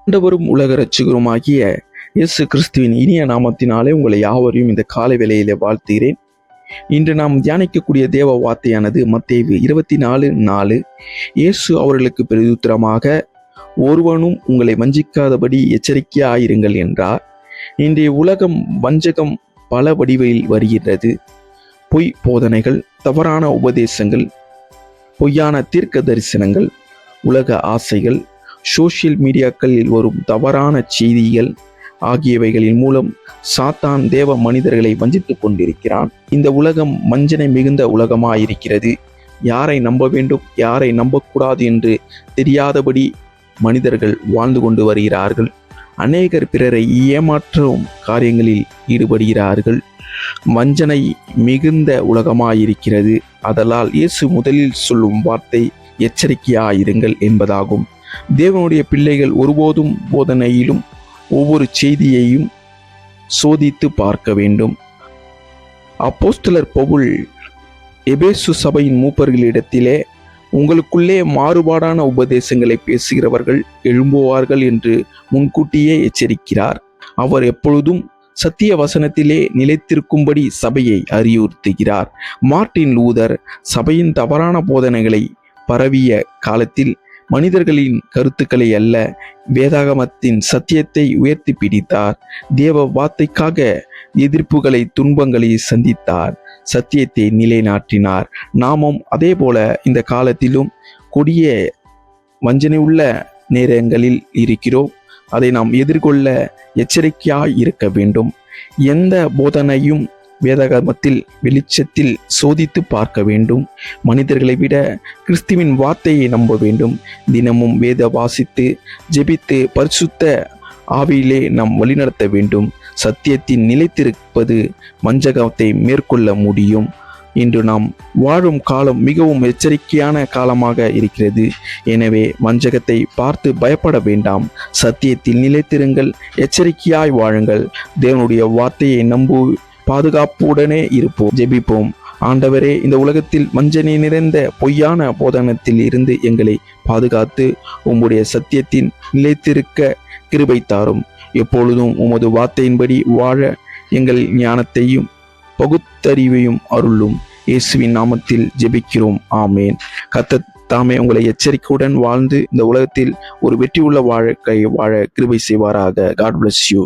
ஆண்டவரும் உலக இரட்சகருமாகிய இயேசு கிறிஸ்துவின் இனிய நாமத்தினாலே உங்களை யாவரையும் இந்த காலை வேளையிலே வாழ்த்துகிறேன். இன்று நாம் தியானிக்கக்கூடிய தேவ வார்த்தையானது மத்தேயு 24:4. இயேசு அவர்களுக்கு பிரதியுத்தரமாக, ஒருவனும் உங்களை வஞ்சிக்காதபடி எச்சரிக்கையாயிருங்கள் என்றார். இன்றைய உலகம் வஞ்சகம் பல வடிவில் வருகிறது. பொய் போதனைகள், தவறான உபதேசங்கள், பொய்யான தீர்க்க தரிசனங்கள், உலக ஆசைகள், சோசியல் மீடியாக்களில் வரும் தவறான செய்திகள் ஆகியவைகளின் மூலம் சாத்தான் தேவ மனிதர்களை வஞ்சித்துக் கொண்டிருக்கிறான். இந்த உலகம் வஞ்சனை மிகுந்த உலகமாயிருக்கிறது. யாரை நம்ப வேண்டும், யாரை நம்பக்கூடாது என்று தெரியாதபடி மனிதர்கள் வாழ்ந்து கொண்டு வருகிறார்கள். அநேகர் பிறரை ஏமாற்றும் காரியங்களில் ஈடுபடுகிறார்கள். வஞ்சனை மிகுந்த உலகமாயிருக்கிறது. அதனால் இயேசு முதலில் சொல்லும் வார்த்தை எச்சரிக்கையாயிருங்கள் என்பதாகும். தேவனுடைய பிள்ளைகள் ஒருபோதும் போதனையிலும் ஒவ்வொரு செய்தியையும் சோதித்து பார்க்க வேண்டும். அப்போஸ்தலர் பவுல் எபேசு சபையின் மூப்பர்களிடத்திலே, உங்களுக்குள்ளே மாறுபாடான உபதேசங்களை பேசுகிறவர்கள் எழும்புவார்கள் என்று முன்கூட்டியே எச்சரிக்கிறார். அவர் எப்பொழுதும் சத்திய வசனத்திலே நிலைத்திருக்கும்படி சபையை அறிவுறுத்துகிறார். மார்ட்டின் லூதர் சபையின் தவறான போதனைகளை பரவிய காலத்தில் மனிதர்களின் கருத்துக்களை அல்ல, வேதாகமத்தின் சத்தியத்தை உயர்த்தி பிடித்தார். தேவ வார்த்தைக்காக எதிர்ப்புகளை, துன்பங்களை சந்தித்தார். சத்தியத்தை நிலைநாட்டினார். நாமும் அதே போல இந்த காலத்திலும் கொடிய வஞ்சனை உள்ள நேரங்களில் இருக்கிறோம். அதை நாம் எதிர்கொள்ள எச்சரிக்கையாய் இருக்க வேண்டும். எந்த போதனையும் வேதாகமத்தில் வெளிச்சத்தில் சோதித்து பார்க்க வேண்டும். மனிதர்களை விட கிறிஸ்துவின் வார்த்தையை நம்ப வேண்டும். தினமும் வேத வாசித்து ஜெபித்து பரிசுத்த ஆவியிலே நாம் வழிநடத்த வேண்டும். சத்தியத்தின் நிலைத்திருப்பது வஞ்சகத்தை மேற்கொள்ள முடியும். இன்று நாம் வாழும் காலம் மிகவும் எச்சரிக்கையான காலமாக இருக்கிறது. எனவே வஞ்சகத்தை பார்த்து பயப்பட வேண்டாம். சத்தியத்தில் நிலைத்திருங்கள், எச்சரிக்கையாய் வாழுங்கள். தேவனுடைய வார்த்தையை நம்பு, பாதுகாப்புடனே இருப்போம். ஜெபிப்போம். ஆண்டவரே, இந்த உலகத்தில் வஞ்சனை நிறைந்த பொய்யான போதனத்தில் இருந்து எங்களை பாதுகாத்து உம்முடைய சத்தியத்தின் நிலைத்திருக்க கிருபை தாரும். எப்பொழுதும் உமது வார்த்தையின்படி வாழ எங்கள் ஞானத்தையும் பகுத்தறிவையும் அருளும். இயேசுவின் நாமத்தில் ஜெபிக்கிறோம். ஆமேன். கர்த்தர் தாமே உங்களை எச்சரிக்கையுடன் வாழ்ந்து இந்த உலகத்தில் ஒரு வெற்றியுள்ள வாழ்க்கை வாழ கிருபை செய்வாராக. God bless you.